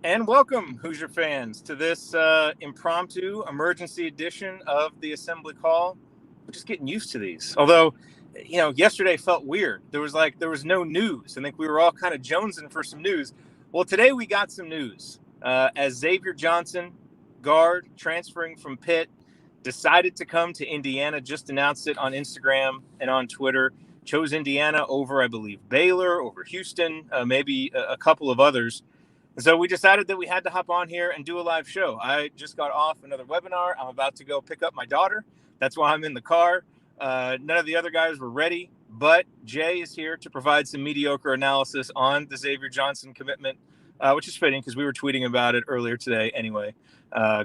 And welcome, Hoosier fans, to this impromptu emergency edition of the Assembly Call. We're just getting used to these. Although, yesterday felt weird. There was no news. I think we were all kind of jonesing for some news. Well, today we got some news. As Xavier Johnson, guard, transferring from Pitt, decided to come to Indiana, just announced it on Instagram and on Twitter, chose Indiana over, I believe, Baylor, over Houston, maybe a couple of others. So we decided that we had to hop on here and do a live show. I just got off another webinar. I'm about to go pick up my daughter. That's why I'm in the car. None of the other guys were ready, but Jay is here to provide some mediocre analysis on the Xavier Johnson commitment, which is fitting because we were tweeting about it earlier today anyway,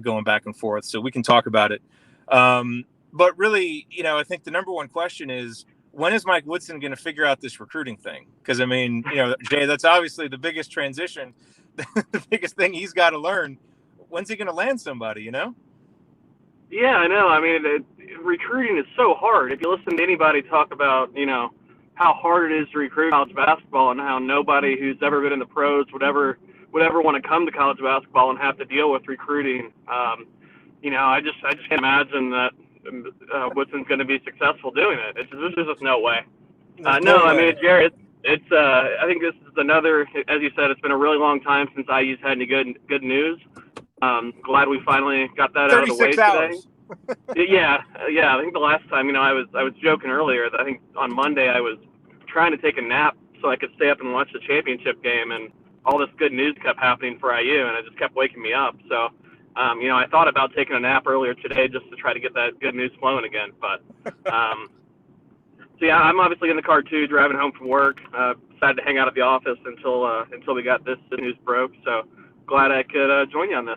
going back and forth. So we can talk about it. But really, I think the number one question is, when is Mike Woodson going to figure out this recruiting thing? Because, Jay, that's obviously the biggest transition. The biggest thing he's got to learn. When's he going to land somebody, Yeah, I know. Recruiting is so hard. If you listen to anybody talk about, how hard it is to recruit college basketball and how nobody who's ever been in the pros would ever want to come to college basketball and have to deal with recruiting. I just can't imagine that Woodson's going to be successful doing it. There's just no way. Jerod, I think this is another, as you said, it's been a really long time since IU's had any good news. Glad we finally got that out of the way 36 hours. Today. Yeah. I think the last time, I was joking earlier that I think on Monday I was trying to take a nap so I could stay up and watch the championship game, and all this good news kept happening for IU, and it just kept waking me up. So, I thought about taking a nap earlier today just to try to get that good news flowing again, but. So yeah, I'm obviously in the car too, driving home from work. Decided to hang out at the office until we got this news broke. So glad I could join you on this.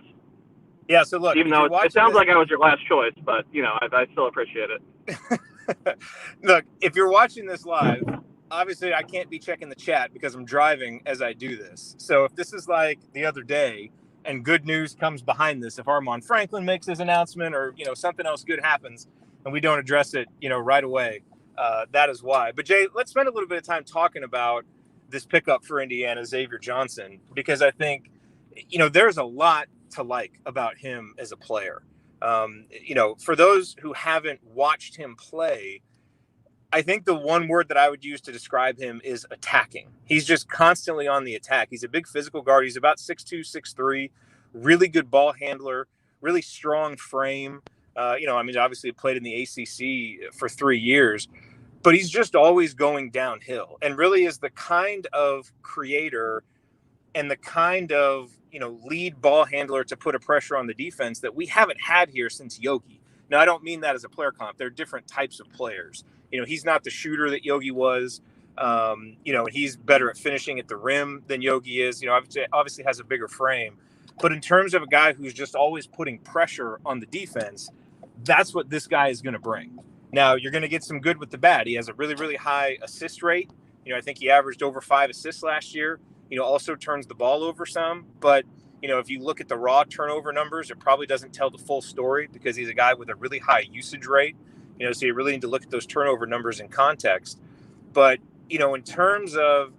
Yeah. So look, even though it sounds like I was your last choice, but I still appreciate it. Look, if you're watching this live, obviously I can't be checking the chat because I'm driving as I do this. So if this is like the other day and good news comes behind this, if Armaan Franklin makes his announcement or something else good happens and we don't address it right away. That is why. But Jay, let's spend a little bit of time talking about this pickup for Indiana, Xavier Johnson, because I think, there's a lot to like about him as a player. For those who haven't watched him play, I think the one word that I would use to describe him is attacking. He's just constantly on the attack. He's a big physical guard. He's about 6'2", 6'3", really good ball handler, really strong frame. Obviously played in the ACC for 3 years, but he's just always going downhill and really is the kind of creator and the kind of, lead ball handler to put a pressure on the defense that we haven't had here since Yogi. Now, I don't mean that as a player comp. They're different types of players. He's not the shooter that Yogi was. He's better at finishing at the rim than Yogi is. Obviously has a bigger frame. But in terms of a guy who's just always putting pressure on the defense, that's what this guy is going to bring. Now, you're going to get some good with the bad. He has a really, really high assist rate. I think he averaged over 5 assists last year. Also turns the ball over some. But, if you look at the raw turnover numbers, it probably doesn't tell the full story because he's a guy with a really high usage rate. So you really need to look at those turnover numbers in context. But, in terms of,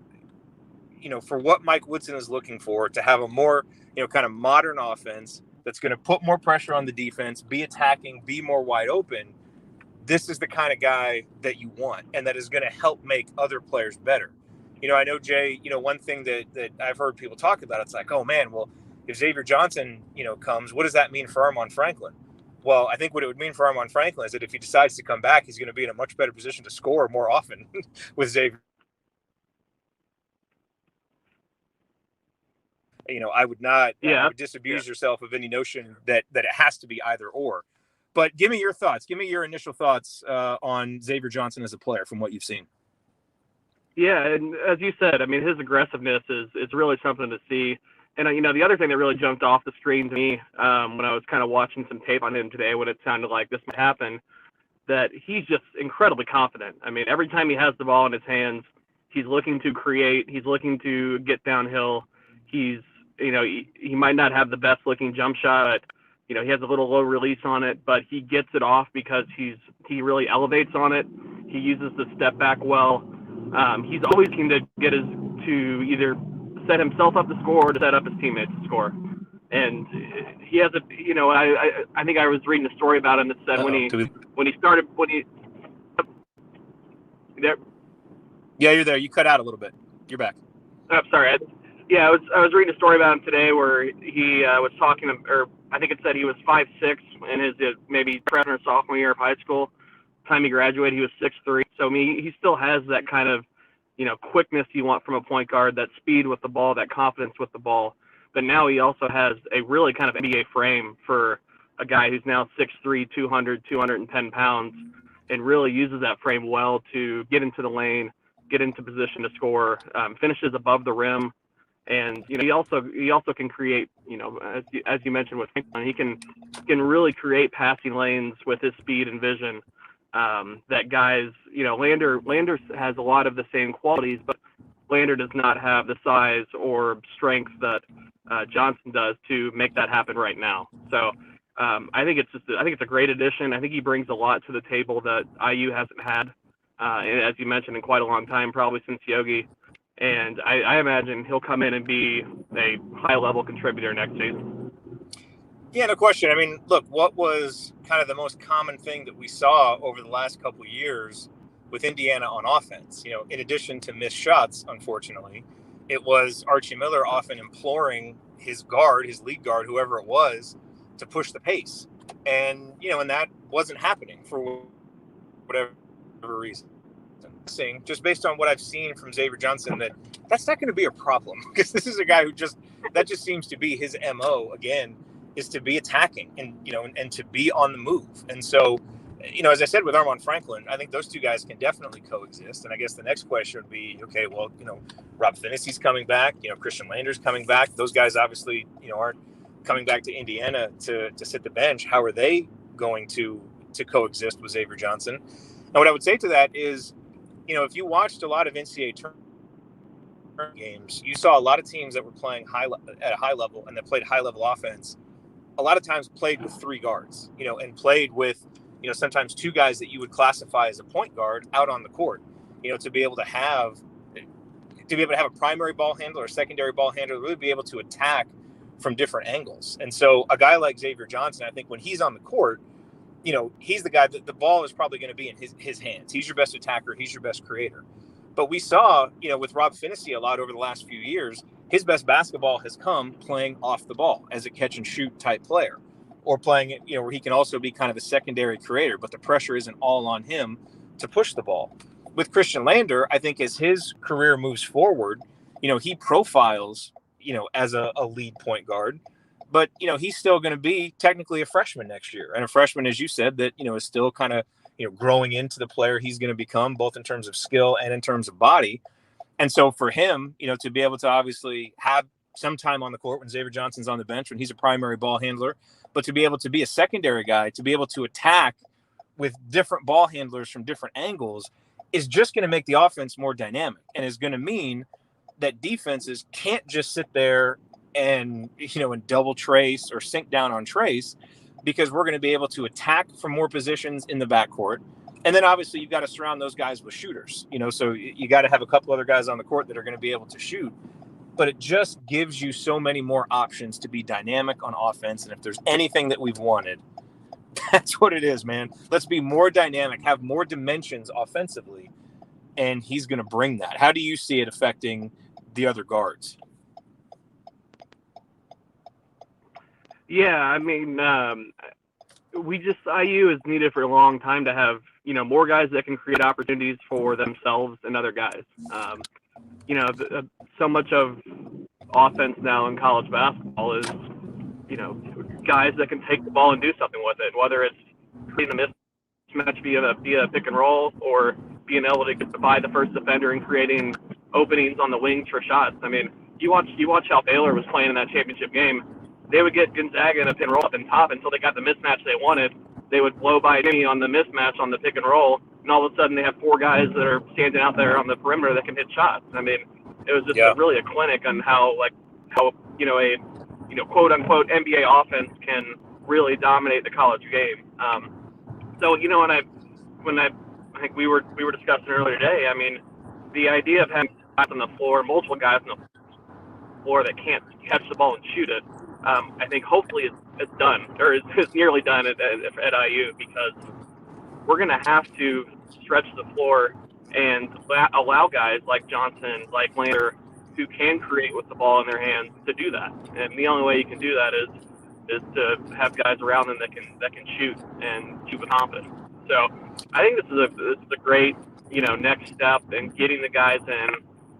for what Mike Woodson is looking for, to have a more, kind of modern offense that's going to put more pressure on the defense, be attacking, be more wide open, this is the kind of guy that you want and that is going to help make other players better. I know, Jay, one thing that I've heard people talk about, it's like, oh, man, well, if Xavier Johnson, comes, what does that mean for Armaan Franklin? Well, I think what it would mean for Armaan Franklin is that if he decides to come back, he's going to be in a much better position to score more often with Xavier. I would not disabuse yourself of any notion that it has to be either or. But give me your thoughts. Give me your initial thoughts on Xavier Johnson as a player from what you've seen. Yeah, and as you said, his aggressiveness is really something to see. And, the other thing that really jumped off the screen to me when I was kind of watching some tape on him today when it sounded like this might happen, that he's just incredibly confident. Every time he has the ball in his hands, he's looking to create. He's looking to get downhill. He's, he might not have the best looking jump shot. He has a little low release on it, but he gets it off because he really elevates on it. He uses the step back well. He's always looking to get to either set himself up to score or to set up his teammates to score. And he has I think I was reading a story about him that said when he started. There? Yeah, you're there. You cut out a little bit. You're back. I'm sorry. I was reading a story about him today where he was talking, or I think it said he was 5'6" in his maybe freshman or sophomore year of high school. Time he graduated, he was 6'3". So I mean, he still has that kind of quickness you want from a point guard, that speed with the ball, that confidence with the ball. But now he also has a really kind of NBA frame for a guy who's now 6'3", 210 pounds, and really uses that frame well to get into the lane, get into position to score, finishes above the rim. And he also can create, as you mentioned with Franklin, he can really create passing lanes with his speed and vision. That guys, Lander has a lot of the same qualities, but Lander does not have the size or strength that Johnson does to make that happen right now. So I think it's a great addition. I think he brings a lot to the table that IU hasn't had, as you mentioned, in quite a long time, probably since Yogi. And I imagine he'll come in and be a high-level contributor next season. Yeah, no question. I mean, look, what was kind of the most common thing that we saw over the last couple of years with Indiana on offense? In addition to missed shots, unfortunately, it was Archie Miller often imploring his lead guard, whoever it was, to push the pace. And, and that wasn't happening for whatever reason. Just based on what I've seen from Xavier Johnson, that's not going to be a problem, because this is a guy that just seems to be his MO again, is to be attacking and to be on the move. And so, as I said with Armaan Franklin, I think those two guys can definitely coexist. And I guess the next question would be, okay, well, Rob Finnessy's coming back, Christian Lander's coming back. Those guys obviously, aren't coming back to Indiana to sit the bench. How are they going to coexist with Xavier Johnson? And what I would say to that is, if you watched a lot of NCAA tournament games, you saw a lot of teams that were playing at a high level and that played high level offense. A lot of times played with three guards, and played with, sometimes two guys that you would classify as a point guard out on the court, to be able to have a primary ball handler or secondary ball handler, really be able to attack from different angles. And so a guy like Xavier Johnson, I think when he's on the court, he's the guy that the ball is probably going to be in his hands. He's your best attacker. He's your best creator. But we saw, with Rob Finnessy a lot over the last few years, his best basketball has come playing off the ball as a catch and shoot type player, or playing it, where he can also be kind of a secondary creator, but the pressure isn't all on him to push the ball. With Christian Lander, I think as his career moves forward, he profiles, as a lead point guard. But, he's still going to be technically a freshman next year. And a freshman, as you said, that, is still kind of, growing into the player he's going to become, both in terms of skill and in terms of body. And so for him, to be able to obviously have some time on the court when Xavier Johnson's on the bench, when he's a primary ball handler, but to be able to be a secondary guy, to be able to attack with different ball handlers from different angles, is just going to make the offense more dynamic, and is going to mean that defenses can't just sit there and double trace or sink down on trace, because we're going to be able to attack from more positions in the backcourt. And then obviously you've got to surround those guys with shooters, so you got to have a couple other guys on the court that are going to be able to shoot. But it just gives you so many more options to be dynamic on offense. And if there's anything that we've wanted, that's what it is, man. Let's be more dynamic, have more dimensions offensively. And he's going to bring that. How do you see it affecting the other guards? Yeah, I mean, IU has needed for a long time to have, more guys that can create opportunities for themselves and other guys. So much of offense now in college basketball is, guys that can take the ball and do something with it, whether it's creating a mismatch via pick and roll, or being able to get by the first defender and creating openings on the wings for shots. I mean, you watch how Baylor was playing in that championship game. They would get Gonzaga in a pick and roll up and top until they got the mismatch they wanted. They would blow by Jimmy on the mismatch on the pick and roll, and all of a sudden they have four guys that are standing out there on the perimeter that can hit shots. I mean, it was just really a clinic on how a quote unquote NBA offense can really dominate the college game. So when I think we were discussing earlier today, I mean, the idea of having guys on the floor, multiple guys on the floor, floor that can't catch the ball and shoot it, I think hopefully it's done, or it's nearly done at IU, because we're going to have to stretch the floor and allow guys like Johnson, like Lander, who can create with the ball in their hands, to do that. And the only way you can do that is to have guys around them that can shoot and shoot with confidence. So I think this is a great, next step in getting the guys in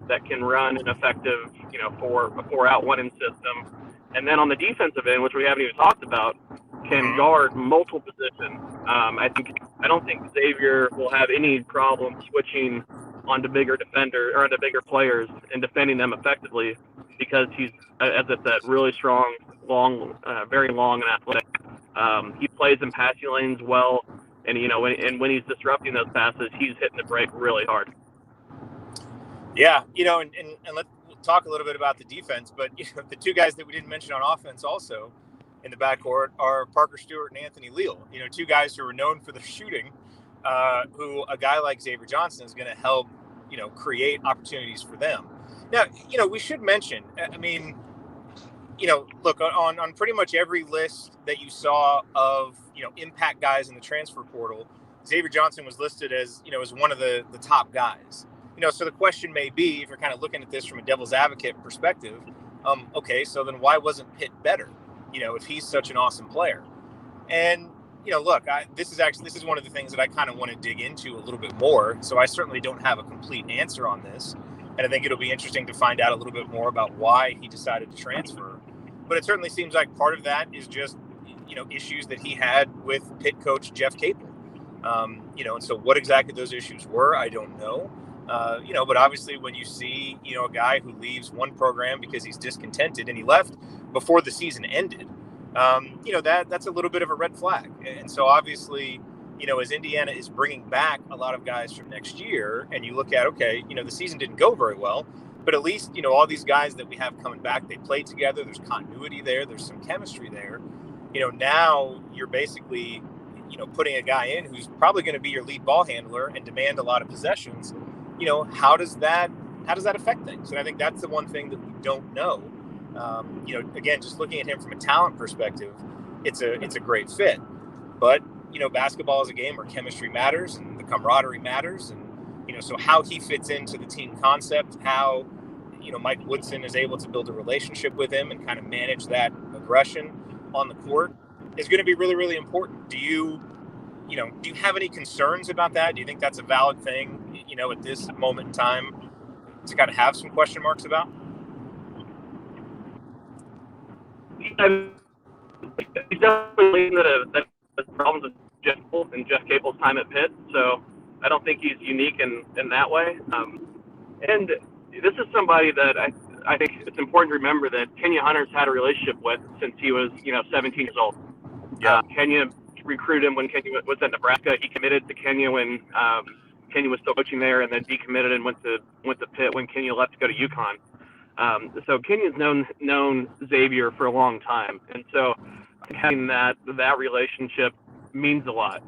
that can run an effective, 4-out 1-in system. And then on the defensive end, which we haven't even talked about, can guard multiple positions. I don't think Xavier will have any problem switching onto bigger defender or onto bigger players and defending them effectively, because he's, as I said, really strong, long, very long and athletic. He plays in passing lanes well, and when he's disrupting those passes, he's hitting the break really hard. Yeah, and let's talk a little bit about the defense, but the two guys that we didn't mention on offense also in the backcourt are Parker Stewart and Anthony Leal. Two guys who are known for their shooting, who a guy like Xavier Johnson is going to help, create opportunities for them. Now, we should mention, look, on pretty much every list that you saw of, impact guys in the transfer portal, Xavier Johnson was listed as, as one of the top guys. So the question may be, if you're kind of looking at this from a devil's advocate perspective, okay, so then why wasn't Pitt better? If he's such an awesome player. And, look, this is one of the things that I kind of want to dig into a little bit more. So I certainly don't have a complete answer on this. And I think it'll be interesting to find out a little bit more about why he decided to transfer. But it certainly seems like part of that is just, issues that he had with Pitt coach Jeff Capel. And so what exactly those issues were, I don't know. But obviously when you see, a guy who leaves one program because he's discontented, and he left before the season ended, that's a little bit of a red flag. And so obviously, as Indiana is bringing back a lot of guys from next year, and you look at, okay, the season didn't go very well, but at least, all these guys that we have coming back, they play together. There's continuity there. There's some chemistry there. Now you're basically, putting a guy in who's probably going to be your lead ball handler and demand a lot of possessions. How does that affect things? And I think that's the one thing that we don't know. Again, just looking at him from a talent perspective, it's a great fit. But, basketball is a game where chemistry matters and the camaraderie matters. And, so how he fits into the team concept, how, Mike Woodson is able to build a relationship with him and kind of manage that aggression on the court is going to be really, really important. Do you have any concerns about that? Do you think that's a valid thing, at this moment in time to kind of have some question marks about? He's definitely that problems with Jeff Capel's time at Pitt, so I don't think he's unique in that way. And this is somebody that I think it's important to remember that Kenya Hunter's had a relationship with since he was 17 years old. Yeah. Kenya recruited him when Kenya was at Nebraska. He committed to Kenya when Kenya was still coaching there, and then decommitted and went to Pitt when Kenya left to go to UConn. So Kenya's known Xavier for a long time, and so having that relationship means a lot.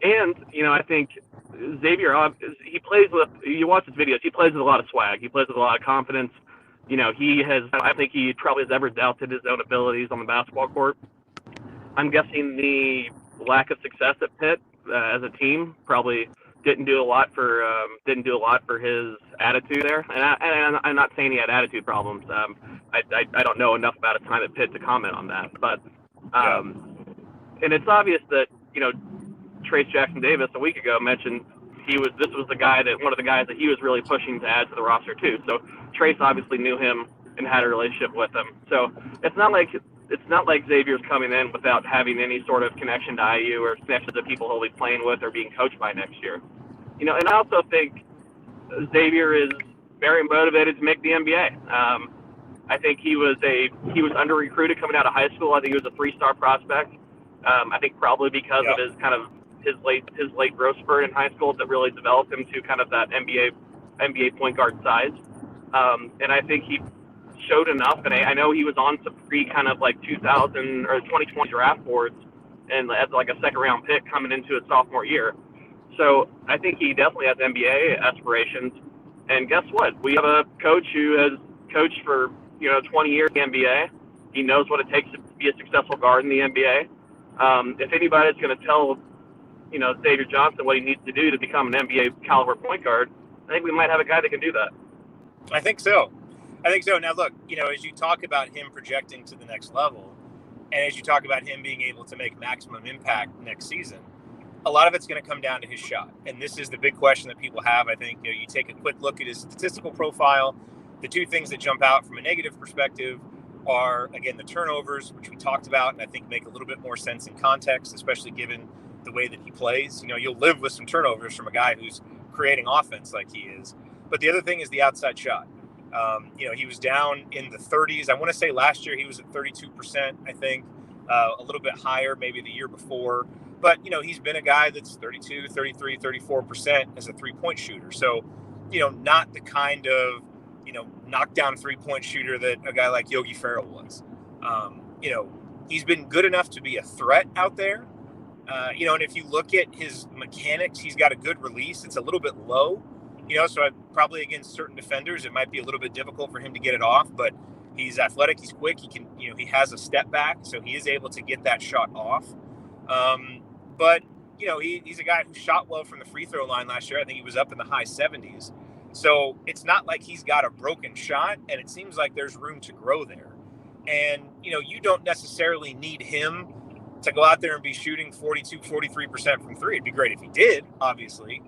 And I think Xavier, you watch his videos, he plays with a lot of swag. He plays with a lot of confidence. I think he probably has ever doubted his own abilities on the basketball court. I'm guessing the lack of success at Pitt as a team probably didn't do a lot for his attitude there. And I'm not saying he had attitude problems. I don't know enough about his time at Pitt to comment on that. But and it's obvious that Trace Jackson Davis a week ago mentioned this was one of the guys that he was really pushing to add to the roster too. So Trace obviously knew him and had a relationship with him. So it's not like Xavier's coming in without having any sort of connection to IU or connection to people he'll be playing with or being coached by next year. And I also think Xavier is very motivated to make the NBA. I think he was under recruited coming out of high school. I think he was a 3-star prospect. I think probably because of his late growth spurt in high school that really developed him to kind of that NBA point guard size. And I think he showed enough, and I know he was on some kind of like 2000 or 2020 draft boards, and as like a second-round pick coming into his sophomore year. So I think he definitely has NBA aspirations. And guess what? We have a coach who has coached for 20 years in the NBA. He knows what it takes to be a successful guard in the NBA. If anybody's going to tell Xavier Johnson what he needs to do to become an NBA caliber point guard, I think we might have a guy that can do that. I think so. Now, look, as you talk about him projecting to the next level, and as you talk about him being able to make maximum impact next season, a lot of it's going to come down to his shot. And this is the big question that people have. I think you take a quick look at his statistical profile. The two things that jump out from a negative perspective are, again, the turnovers, which we talked about, and I think make a little bit more sense in context, especially given the way that he plays. You'll live with some turnovers from a guy who's creating offense like he is. But the other thing is the outside shot. He was down in the 30s. I want to say last year he was at 32%, I think, a little bit higher maybe the year before. But, he's been a guy that's 32, 33, 34% as a three-point shooter. So, not the kind of, knockdown three-point shooter that a guy like Yogi Ferrell was. He's been good enough to be a threat out there. And if you look at his mechanics, he's got a good release. It's a little bit low, so probably against certain defenders, it might be a little bit difficult for him to get it off, but he's athletic. He's quick. He can, he has a step back, so he is able to get that shot off. But he's a guy who shot well from the free throw line last year. I think he was up in the high 70s. So it's not like he's got a broken shot, and it seems like there's room to grow there. And, you don't necessarily need him to go out there and be shooting 42, 43% from three. It'd be great if he did, obviously,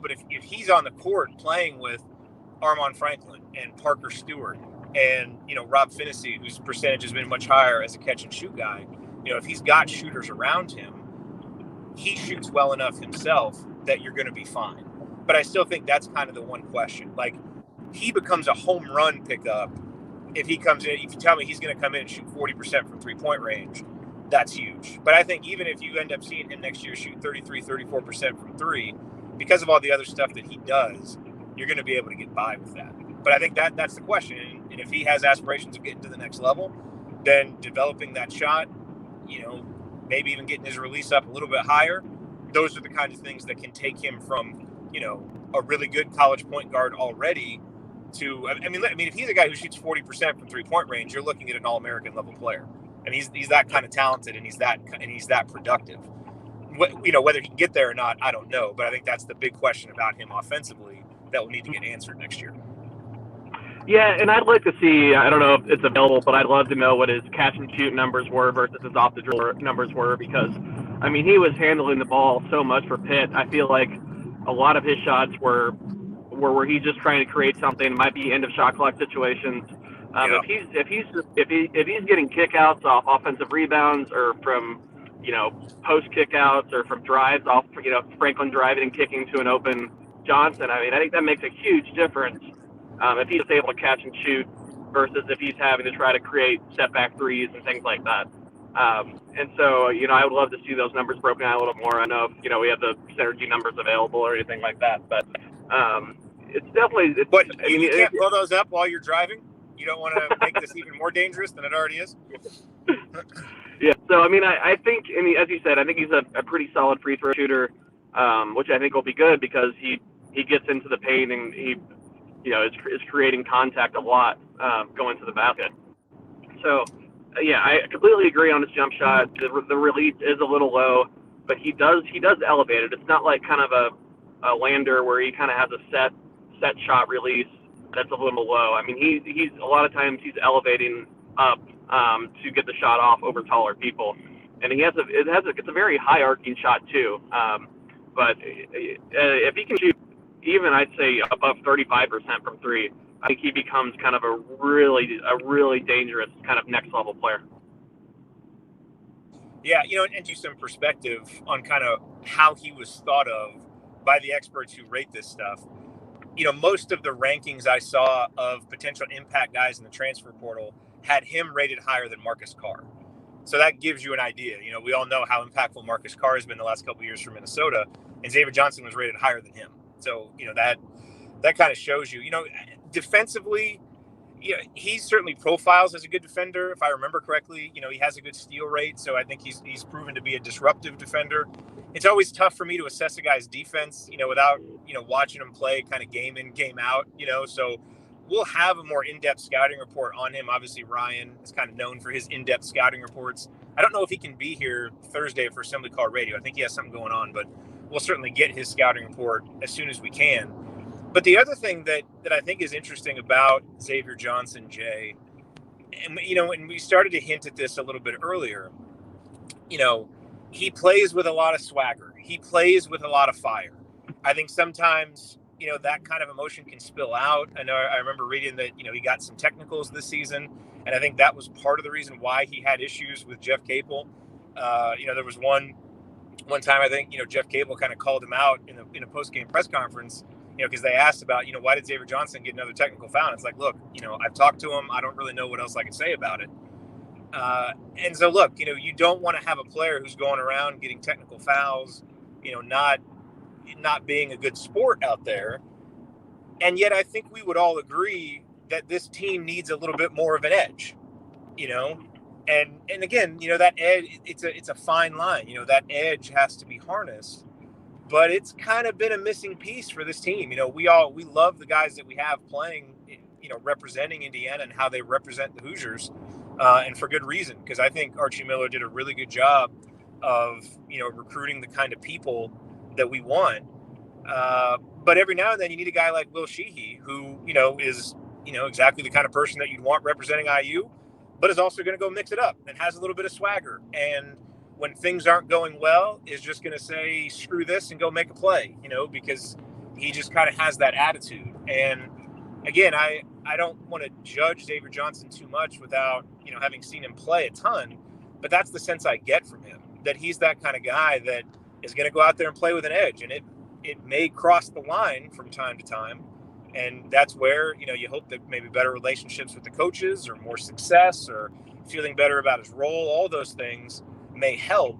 but if he's on the court playing with Armaan Franklin and Parker Stewart and, Rob Finney, whose percentage has been much higher as a catch and shoot guy, if he's got shooters around him, he shoots well enough himself that you're going to be fine. But I still think that's kind of the one question. Like, he becomes a home run pickup if he comes in. If you tell me he's going to come in and shoot 40% from three-point range, that's huge. But I think even if you end up seeing him next year shoot 33, 34% from three, because of all the other stuff that he does, you're going to be able to get by with that. But I think that's the question. And if he has aspirations of getting to the next level, then developing that shot, maybe even getting his release up a little bit higher, those are the kind of things that can take him from, a really good college point guard already to, I mean, if he's a guy who shoots 40% from 3-point range, you're looking at an All-American level player. And he's that kind of talented, and he's that productive. Whether he can get there or not, I don't know. But I think that's the big question about him offensively that will need to get answered next year. Yeah, and I'd like to see, I don't know if it's available, but I'd love to know what his catch and shoot numbers were versus his off the dribble numbers were, because, I mean, he was handling the ball so much for Pitt. I feel like a lot of his shots were where he's just trying to create something. It might be end of shot clock situations. Yeah. If he's getting kickouts off offensive rebounds, or from post kickouts, or from drives off Franklin driving and kicking to an open Johnson, I mean, I think that makes a huge difference if he's able to catch and shoot versus if he's having to try to create step back threes and things like that. And so, I would love to see those numbers broken out a little more. I know if, we have the synergy numbers available or anything like that, but it's definitely. But you can't pull those up while you're driving? You don't want to make this even more dangerous than it already is? Yeah. So, I mean, I think, as you said, I think he's a pretty solid free throw shooter, which I think will be good because he gets into the paint and he, is creating contact a lot going to the basket. So, yeah, I completely agree on his jump shot. The release is a little low, but he does elevate it. It's not like kind of a lander where he kind of has a set shot release that's a little low. I mean, he's a lot of times he's elevating up to get the shot off over taller people, and it's a very high arcing shot too. But if he can shoot even, I'd say above 35% from three, I think he becomes kind of a really dangerous kind of next level player. Yeah, and do some perspective on kind of how he was thought of by the experts who rate this stuff. Most of the rankings I saw of potential impact guys in the transfer portal had him rated higher than Marcus Carr. So that gives you an idea. We all know how impactful Marcus Carr has been the last couple of years for Minnesota, and Xavier Johnson was rated higher than him. So, that kind of shows you, defensively, he certainly profiles as a good defender. If I remember correctly, he has a good steal rate. So I think he's proven to be a disruptive defender. It's always tough for me to assess a guy's defense, without, watching him play kind of game in, game out, so we'll have a more in-depth scouting report on him. Obviously, Ryan is kind of known for his in-depth scouting reports. I don't know if he can be here Thursday for Assembly Call Radio. I think he has something going on, but we'll certainly get his scouting report as soon as we can. But the other thing that I think is interesting about Xavier Johnson, Jay, and and we started to hint at this a little bit earlier, he plays with a lot of swagger. He plays with a lot of fire. I think sometimes, that kind of emotion can spill out. I remember reading that, he got some technicals this season, and I think that was part of the reason why he had issues with Jeff Capel. There was one time, I think, Jeff Capel kind of called him out in a post-game press conference, because they asked about, why did Xavier Johnson get another technical foul? And it's like, look, I've talked to him. I don't really know what else I can say about it. And so, look, you don't want to have a player who's going around getting technical fouls, not being a good sport out there. And yet I think we would all agree that this team needs a little bit more of an edge, and again, that edge, it's a fine line, that edge has to be harnessed, but it's kind of been a missing piece for this team. We love the guys that we have playing, representing Indiana and how they represent the Hoosiers, and for good reason, because I think Archie Miller did a really good job of, recruiting the kind of people that we want. But every now and then you need a guy like Will Sheehy, who, is, exactly the kind of person that you'd want representing IU, but is also going to go mix it up and has a little bit of swagger. And when things aren't going well, is just going to say, screw this and go make a play, because he just kind of has that attitude. And again, I don't want to judge Xavier Johnson too much without, having seen him play a ton, but that's the sense I get from him, that he's that kind of guy that is going to go out there and play with an edge. And it may cross the line from time to time. And that's where, you hope that maybe better relationships with the coaches or more success or feeling better about his role, all those things may help.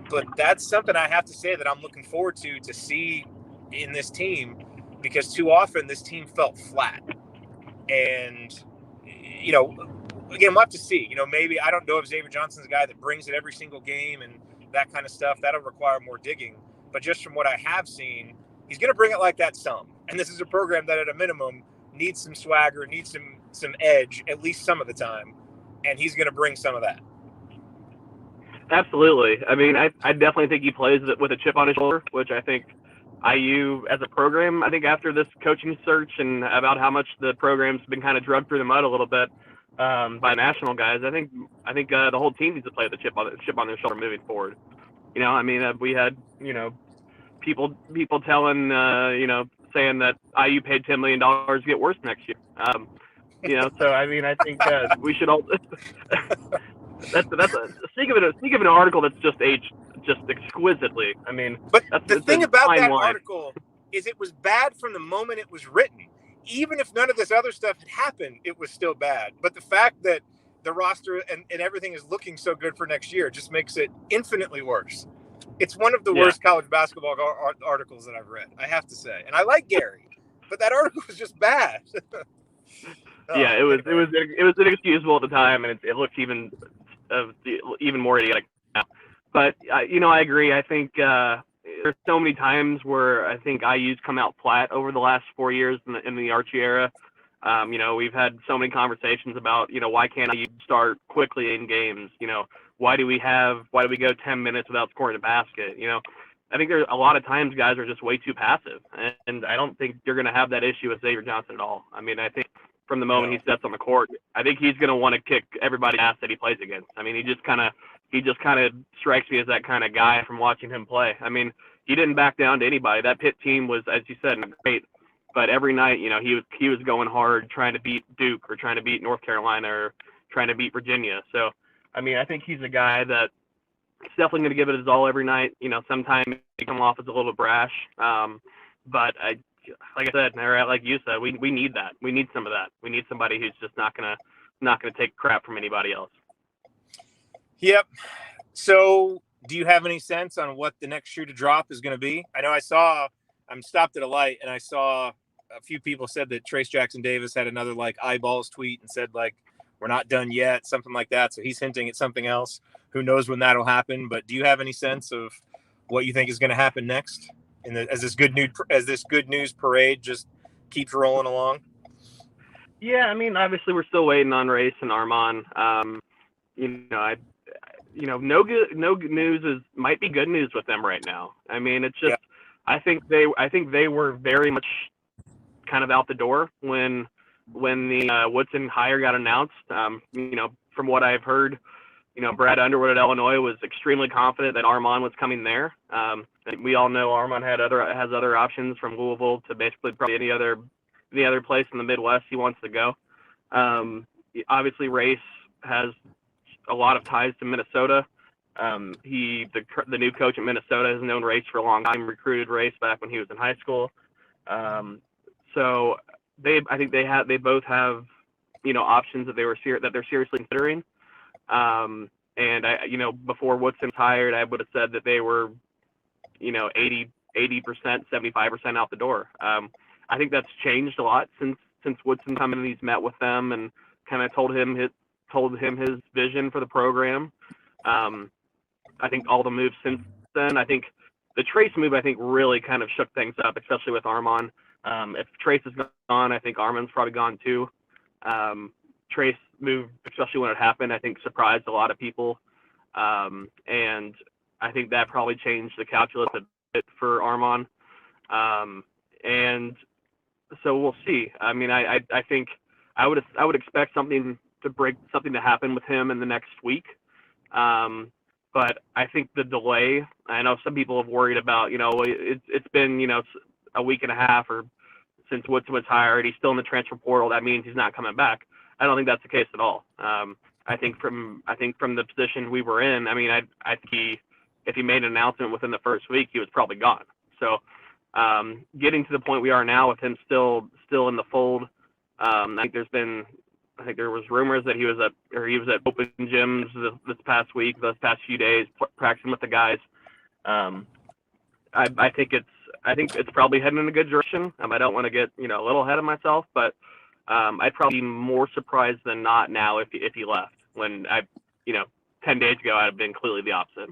But that's something I have to say that I'm looking forward to see in this team, because too often this team felt flat. And, again, we'll have to see. Maybe, I don't know if Xavier Johnson's a guy that brings it every single game and that kind of stuff. That'll require more digging. But just from what I have seen, he's going to bring it like that some. And this is a program that at a minimum needs some swagger, needs some edge, at least some of the time. And he's going to bring some of that. Absolutely. I mean, I definitely think he plays with a chip on his shoulder, which I think IU as a program, I think after this coaching search and about how much the program's been kind of drugged through the mud a little bit by national guys, I think the whole team needs to play with a chip on their shoulder moving forward. We had, people telling, saying that IU paid $10 million to get worse next year. So I mean, I think we should all. That's speak of an article that's just aged just exquisitely. I mean, but the thing about that article is it was bad from the moment it was written. Even if none of this other stuff had happened, it was still bad. But the fact that the roster and everything is looking so good for next year just makes it infinitely worse. It's one of the worst college basketball articles that I've read, I have to say. And I like Gary, but that article was just bad. It was inexcusable at the time, and it looks even more idiotic now. But I agree. I think there's so many times where I think IU's come out flat over the last 4 years in the Archie era. We've had so many conversations about why can't IU start quickly in games? Why do we go 10 minutes without scoring a basket? I think there's a lot of times guys are just way too passive, and I don't think you're going to have that issue with Xavier Johnson at all. I mean, I think from the moment he steps on the court, I think he's going to want to kick everybody's ass that he plays against. I mean, he just kind of strikes me as that kind of guy from watching him play. I mean, he didn't back down to anybody. That Pitt team was, as you said, great, but every night, he was going hard, trying to beat Duke or trying to beat North Carolina or trying to beat Virginia. So, I mean, I think he's a guy that is definitely going to give it his all every night. Sometimes he come off as a little brash, but like I said, or like you said, we need that. We need some of that. We need somebody who's just not gonna take crap from anybody else. Yep. So, do you have any sense on what the next shoe to drop is going to be? I know I'm stopped at a light and I saw a few people said that Trace Jackson Davis had another eyeballs tweet and said we're not done yet, something like that. So he's hinting at something else. Who knows when that'll happen? But do you have any sense of what you think is going to happen next? As this good news parade just keeps rolling along? Yeah, I mean, obviously we're still waiting on Race and Armaan. No good news might be good news with them right now. I mean, it's just, Yeah. I think they were very much kind of out the door when the Woodson hire got announced. From what I've heard, Brad Underwood at Illinois was extremely confident that Armaan was coming there. We all know Armaan has other options, from Louisville to basically probably any other place in the Midwest he wants to go. Obviously, Race has a lot of ties to Minnesota. The new coach at Minnesota has known Race for a long time, recruited Race back when he was in high school. So I think they both have options that they're seriously considering. And before Woodson was hired, I would have said that they were 80%, 75% out the door. I think that's changed a lot since Woodson come in and he's met with them and kind of told him his vision for the program. I think all the moves since then, I think the Trace move, really kind of shook things up, especially with Armaan. If Trace is gone, I think Armaan's probably gone too. Trace move, especially when it happened, I think surprised a lot of people. And I think that probably changed the calculus a bit for Armaan. And so we'll see. I mean, I think I would expect something to happen with him in the next week. But I think the delay, I know some people have worried about, it's been, a week and a half or since Woodson was hired, he's still in the transfer portal. That means he's not coming back. I don't think that's the case at all. I think from the position we were in, I mean, I think if he made an announcement within the first week, he was probably gone. So, getting to the point we are now with him still in the fold, I think there was rumors that he was at open gyms this past past few days, practicing with the guys. I think it's probably heading in a good direction. I don't want to get a little ahead of myself, but I'd probably be more surprised than not now if he left. When 10 days ago I'd have been clearly the opposite.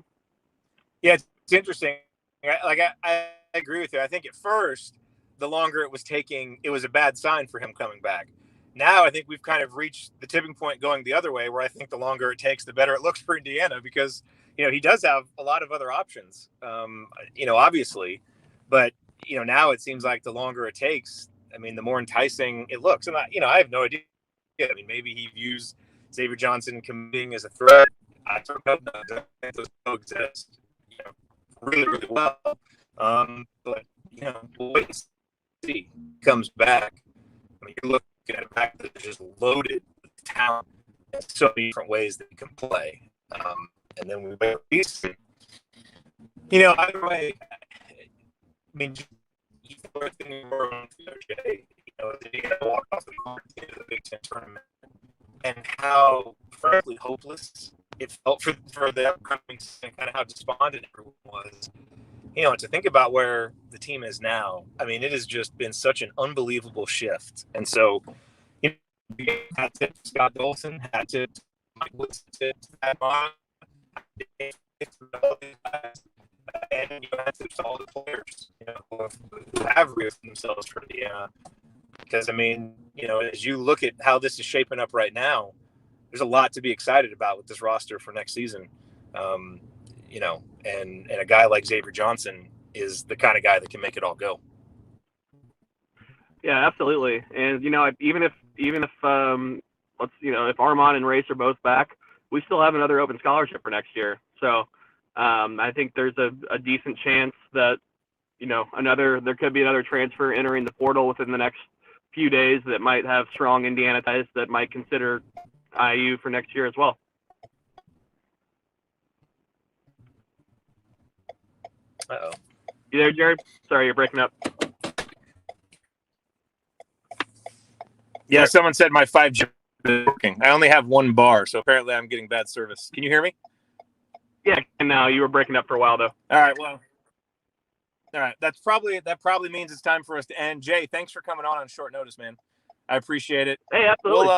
Yeah, it's interesting. I agree with you. I think at first, the longer it was taking, it was a bad sign for him coming back. Now I think we've kind of reached the tipping point going the other way, where I think the longer it takes, the better it looks for Indiana, because he does have a lot of other options, obviously, but now it seems like the longer it takes, I mean, the more enticing it looks. And I have no idea. I mean, maybe he views Xavier Johnson committing as a threat. I don't know. Those coexist, really, really well. But we'll wait and see. He comes back. I mean, you're looking at a back that's just loaded with talent in so many different ways that he can play. And then we wait. Either way, I mean, Jay, walk off the court into the Big Ten tournament, and how frankly hopeless it felt for the upcoming season, kind of how despondent everyone was. To think about where the team is now, I mean, it has just been such an unbelievable shift. And so, hat tip to Scott Dolson, hat tip to Mike Woodson, tip to Armaan, and hat tip to all the players, who have reared themselves for Indiana. Because, I mean, as you look at how this is shaping up right now, there's a lot to be excited about with this roster for next season. And a guy like Xavier Johnson is the kind of guy that can make it all go. Yeah, absolutely. And even if if Armaan and Race are both back, we still have another open scholarship for next year. So I think there's a decent chance that there could be another transfer entering the portal within the next few days that might have strong Indiana ties that might consider IU for next year as well. Uh-oh. You there, Jerod? Sorry, you're breaking up. Yeah, someone said my 5G is working. I only have one bar, so apparently I'm getting bad service. Can you hear me? Yeah, and now you were breaking up for a while, though. All right, well. All right, that probably means it's time for us to end. Jay, thanks for coming on short notice, man. I appreciate it. Hey, absolutely.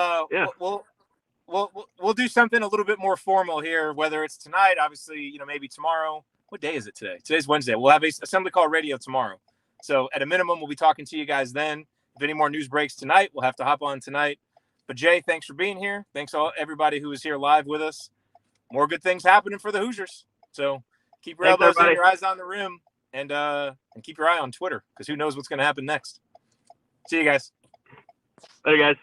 We'll do something a little bit more formal here, whether it's tonight, obviously, maybe tomorrow. What day is it today? Today's Wednesday. We'll have a assembly call radio tomorrow. So at a minimum, we'll be talking to you guys then. If any more news breaks tonight, we'll have to hop on tonight. But Jay, thanks for being here. Thanks all everybody who was here live with us. More good things happening for the Hoosiers. So keep your elbows in, your eyes on the rim, and keep your eye on Twitter, because who knows what's going to happen next. See you guys. Later, guys.